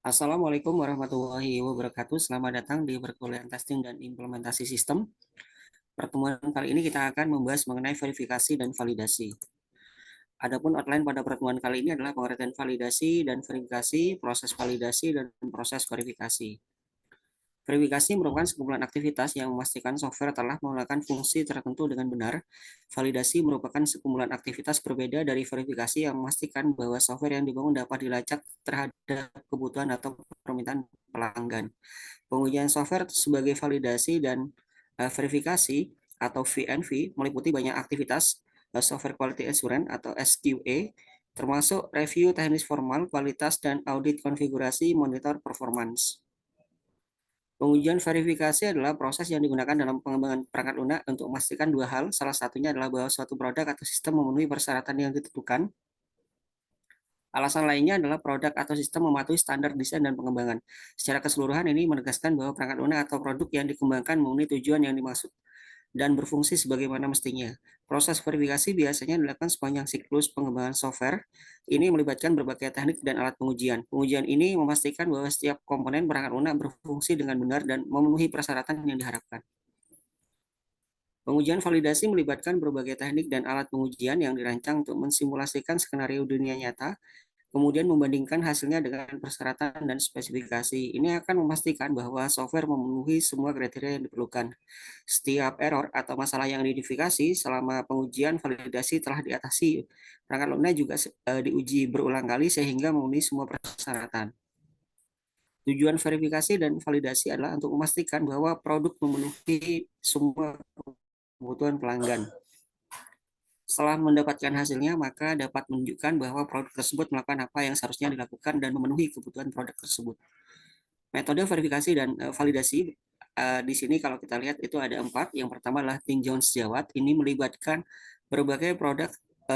Assalamualaikum warahmatullahi wabarakatuh. Selamat datang di perkuliahan testing dan implementasi sistem. Pertemuan kali ini kita akan membahas mengenai verifikasi dan validasi. Adapun outline pada pertemuan kali ini adalah pengertian validasi dan verifikasi, proses validasi, dan proses verifikasi. Verifikasi merupakan sekumpulan aktivitas yang memastikan software telah melakukan fungsi tertentu dengan benar. Validasi merupakan sekumpulan aktivitas berbeda dari verifikasi yang memastikan bahwa software yang dibangun dapat dilacak terhadap kebutuhan atau permintaan pelanggan. Pengujian software sebagai validasi dan verifikasi atau VNV meliputi banyak aktivitas software quality assurance atau SQA, termasuk review teknis formal, kualitas, dan audit konfigurasi monitor performance. Pengujian verifikasi adalah proses yang digunakan dalam pengembangan perangkat lunak untuk memastikan dua hal. Salah satunya adalah bahwa suatu produk atau sistem memenuhi persyaratan yang ditentukan. Alasan lainnya adalah produk atau sistem mematuhi standar desain dan pengembangan. Secara keseluruhan ini menegaskan bahwa perangkat lunak atau produk yang dikembangkan memenuhi tujuan yang dimaksud dan berfungsi sebagaimana mestinya. Proses verifikasi biasanya dilakukan sepanjang siklus pengembangan software. Ini melibatkan berbagai teknik dan alat pengujian. Pengujian ini memastikan bahwa setiap komponen perangkat lunak berfungsi dengan benar dan memenuhi persyaratan yang diharapkan. Pengujian validasi melibatkan berbagai teknik dan alat pengujian yang dirancang untuk mensimulasikan skenario dunia nyata, kemudian membandingkan hasilnya dengan persyaratan dan spesifikasi. Ini akan memastikan bahwa software memenuhi semua kriteria yang diperlukan. Setiap error atau masalah yang diidentifikasi selama pengujian validasi telah diatasi. Perangkat lunak juga diuji berulang kali sehingga memenuhi semua persyaratan. Tujuan verifikasi dan validasi adalah untuk memastikan bahwa produk memenuhi semua kebutuhan pelanggan. Setelah mendapatkan hasilnya, maka dapat menunjukkan bahwa produk tersebut melakukan apa yang seharusnya dilakukan dan memenuhi kebutuhan produk tersebut. Metode verifikasi dan validasi di sini kalau kita lihat itu ada 4. Yang pertama adalah tinjauan sejawat. Ini melibatkan berbagai produk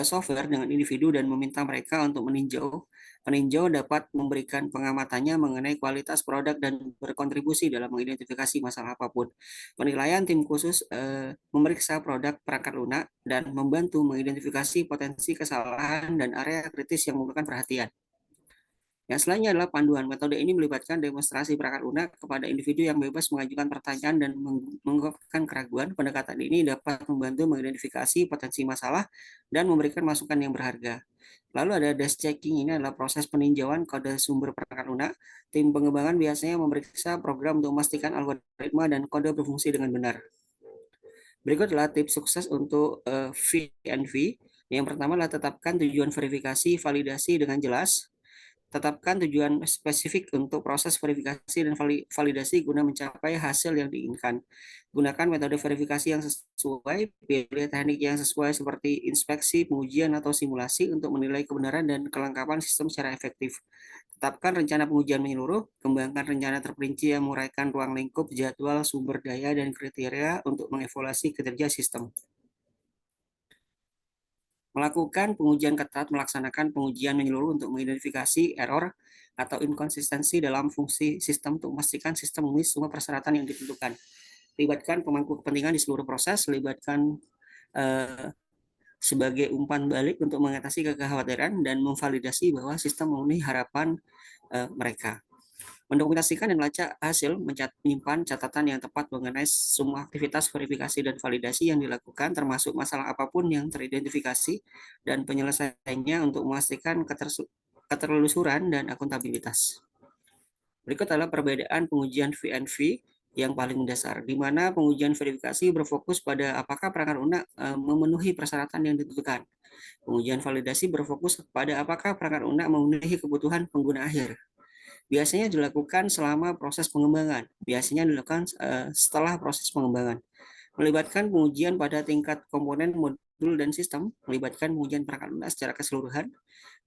software dengan individu dan meminta mereka untuk meninjau. Peninjau dapat memberikan pengamatannya mengenai kualitas produk dan berkontribusi dalam mengidentifikasi masalah apapun. Penilaian tim khusus memeriksa produk perangkat lunak dan membantu mengidentifikasi potensi kesalahan dan area kritis yang memerlukan perhatian. Yang selanjutnya adalah panduan. Metode ini melibatkan demonstrasi perangkat lunak kepada individu yang bebas mengajukan pertanyaan dan mengungkapkan keraguan. Pendekatan ini dapat membantu mengidentifikasi potensi masalah dan memberikan masukan yang berharga. Lalu ada desk checking, ini adalah proses peninjauan kode sumber perangkat lunak. Tim pengembangan biasanya memeriksa program untuk memastikan algoritma dan kode berfungsi dengan benar. Berikut adalah tips sukses untuk VNV. Yang pertama adalah tetapkan tujuan verifikasi validasi dengan jelas. Tetapkan tujuan spesifik untuk proses verifikasi dan validasi guna mencapai hasil yang diinginkan. Gunakan metode verifikasi yang sesuai, pilih teknik yang sesuai seperti inspeksi, pengujian, atau simulasi untuk menilai kebenaran dan kelengkapan sistem secara efektif. Tetapkan rencana pengujian menyeluruh, kembangkan rencana terperinci yang menguraikan ruang lingkup, jadwal, sumber daya, dan kriteria untuk mengevaluasi kinerja sistem. Melakukan pengujian ketat, melaksanakan pengujian menyeluruh untuk mengidentifikasi error atau inkonsistensi dalam fungsi sistem untuk memastikan sistem memenuhi semua persyaratan yang ditentukan. Libatkan pemangku kepentingan di seluruh proses, libatkan sebagai umpan balik untuk mengatasi kekhawatiran dan memvalidasi bahwa sistem memenuhi harapan mereka. Mendokumentasikan dan melacak hasil, menyimpan catatan yang tepat mengenai semua aktivitas verifikasi dan validasi yang dilakukan, termasuk masalah apapun yang teridentifikasi, dan penyelesaiannya untuk memastikan keterlusuran dan akuntabilitas. Berikut adalah perbedaan pengujian VNV yang paling mendasar, di mana pengujian verifikasi berfokus pada apakah perangkat lunak memenuhi persyaratan yang ditentukan. Pengujian validasi berfokus pada apakah perangkat lunak memenuhi kebutuhan pengguna akhir. Biasanya dilakukan selama proses pengembangan. Biasanya dilakukan setelah proses pengembangan. Melibatkan pengujian pada tingkat komponen, modul, dan sistem. Melibatkan pengujian perangkat lunak secara keseluruhan.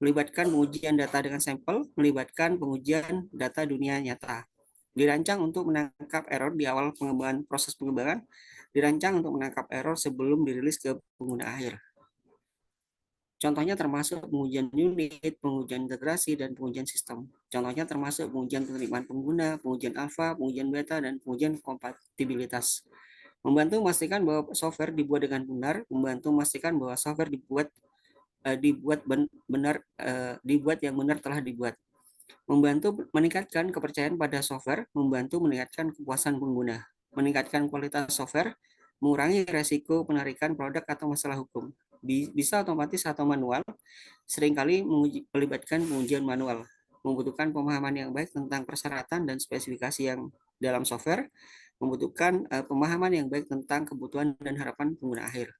Melibatkan pengujian data dengan sampel. Melibatkan pengujian data dunia nyata. Dirancang untuk menangkap error di awal pengembangan proses pengembangan. Dirancang untuk menangkap error sebelum dirilis ke pengguna akhir. Contohnya termasuk pengujian unit, pengujian integrasi, dan pengujian sistem. Contohnya termasuk pengujian penerimaan pengguna, pengujian alfa, pengujian beta, dan pengujian kompatibilitas. Membantu memastikan bahwa software dibuat dengan benar, membantu memastikan bahwa software dibuat yang benar telah dibuat. Membantu meningkatkan kepercayaan pada software, membantu meningkatkan kepuasan pengguna, meningkatkan kualitas software, mengurangi resiko penarikan produk atau masalah hukum. Bisa otomatis atau manual, seringkali melibatkan pengujian manual, membutuhkan pemahaman yang baik tentang persyaratan dan spesifikasi yang dalam software, membutuhkan pemahaman yang baik tentang kebutuhan dan harapan pengguna akhir.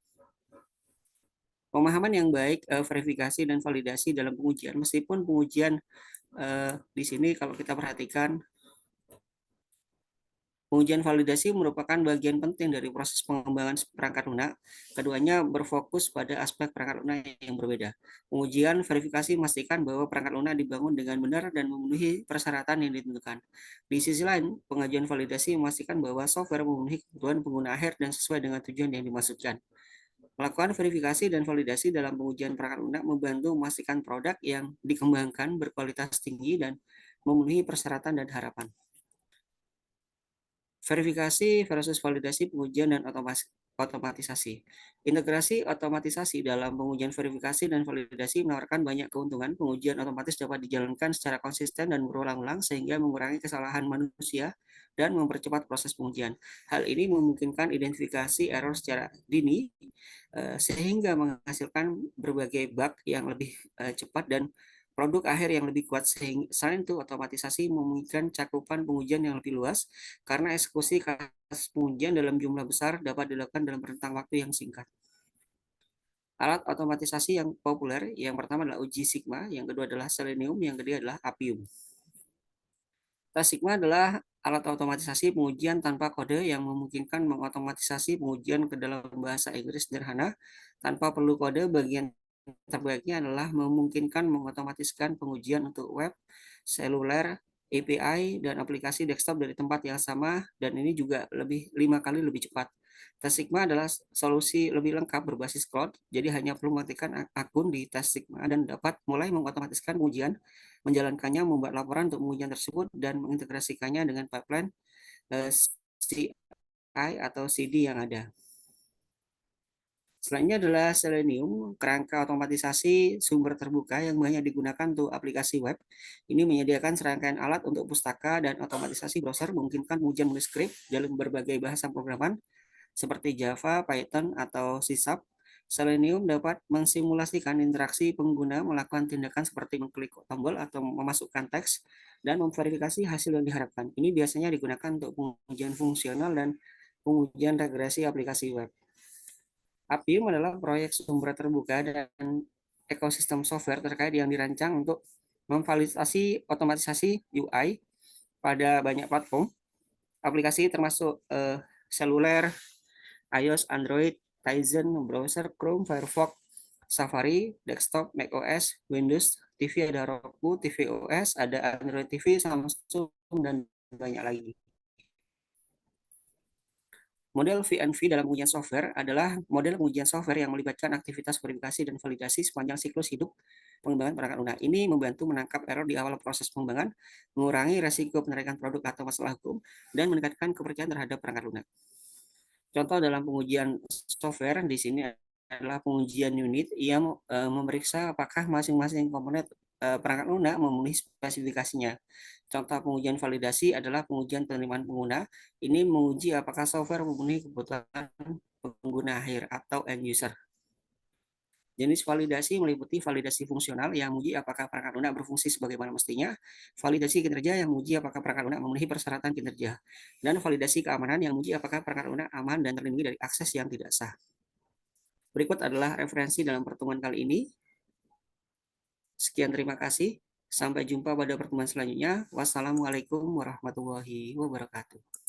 Pemahaman yang baik, verifikasi dan validasi dalam pengujian, meskipun pengujian di sini kalau kita perhatikan, pengujian validasi merupakan bagian penting dari proses pengembangan perangkat lunak. Keduanya berfokus pada aspek perangkat lunak yang berbeda. Pengujian verifikasi memastikan bahwa perangkat lunak dibangun dengan benar dan memenuhi persyaratan yang ditentukan. Di sisi lain, pengajuan validasi memastikan bahwa software memenuhi kebutuhan pengguna akhir dan sesuai dengan tujuan yang dimaksudkan. Melakukan verifikasi dan validasi dalam pengujian perangkat lunak membantu memastikan produk yang dikembangkan berkualitas tinggi dan memenuhi persyaratan dan harapan. Verifikasi versus validasi pengujian dan otomatisasi. Integrasi otomatisasi dalam pengujian verifikasi dan validasi menawarkan banyak keuntungan. Pengujian otomatis dapat dijalankan secara konsisten dan berulang-ulang sehingga mengurangi kesalahan manusia dan mempercepat proses pengujian. Hal ini memungkinkan identifikasi error secara dini sehingga menghasilkan berbagai bug yang lebih cepat dan produk akhir yang lebih kuat. Selain itu, otomatisasi memungkinkan cakupan pengujian yang lebih luas karena eksekusi kasus pengujian dalam jumlah besar dapat dilakukan dalam rentang waktu yang singkat. Alat otomatisasi yang populer, yang pertama adalah Uji Sigma, yang kedua adalah Selenium, yang ketiga adalah Appium. Sigma adalah alat otomatisasi pengujian tanpa kode yang memungkinkan mengotomatisasi pengujian ke dalam bahasa Inggris sederhana tanpa perlu kode. Bagian terbaiknya adalah memungkinkan mengotomatiskan pengujian untuk web, seluler, API, dan aplikasi desktop dari tempat yang sama, dan ini juga 5 kali lebih cepat. Sigma adalah solusi lebih lengkap berbasis cloud, jadi hanya perlu mematikan akun di Sigma dan dapat mulai mengotomatiskan pengujian, menjalankannya, membuat laporan untuk pengujian tersebut, dan mengintegrasikannya dengan pipeline CI atau CD yang ada. Selanjutnya adalah Selenium, kerangka otomatisasi sumber terbuka yang banyak digunakan untuk aplikasi web. Ini menyediakan serangkaian alat untuk pustaka dan otomatisasi browser, memungkinkan pengujian menulis skrip dalam berbagai bahasa programan seperti Java, Python, atau C#. Selenium dapat mensimulasikan interaksi pengguna melakukan tindakan seperti mengklik tombol atau memasukkan teks dan memverifikasi hasil yang diharapkan. Ini biasanya digunakan untuk pengujian fungsional dan pengujian regresi aplikasi web. Appium adalah proyek sumber terbuka dan ekosistem software terkait yang dirancang untuk memvalidasi otomatisasi UI pada banyak platform aplikasi termasuk seluler, iOS, Android, Tizen, browser, Chrome, Firefox, Safari, desktop, macOS, Windows, TV ada Roku, tvOS, ada Android TV, Samsung, dan banyak lagi. Model V&V dalam pengujian software adalah model pengujian software yang melibatkan aktivitas verifikasi dan validasi sepanjang siklus hidup pengembangan perangkat lunak. Ini membantu menangkap error di awal proses pengembangan, mengurangi resiko penarikan produk atau masalah hukum, dan meningkatkan kepercayaan terhadap perangkat lunak. Contoh dalam pengujian software di sini adalah pengujian unit yang memeriksa apakah masing-masing komponen perangkat lunak memenuhi spesifikasinya. Contoh pengujian validasi adalah pengujian penerimaan pengguna. Ini menguji apakah software memenuhi kebutuhan pengguna akhir atau end user. Jenis validasi meliputi validasi fungsional yang menguji apakah perangkat lunak berfungsi sebagaimana mestinya, validasi kinerja yang menguji apakah perangkat lunak memenuhi persyaratan kinerja, dan validasi keamanan yang menguji apakah perangkat lunak aman dan terlindungi dari akses yang tidak sah. Berikut adalah referensi dalam pertemuan kali ini. Sekian, terima kasih. Sampai jumpa pada pertemuan selanjutnya. Wassalamualaikum warahmatullahi wabarakatuh.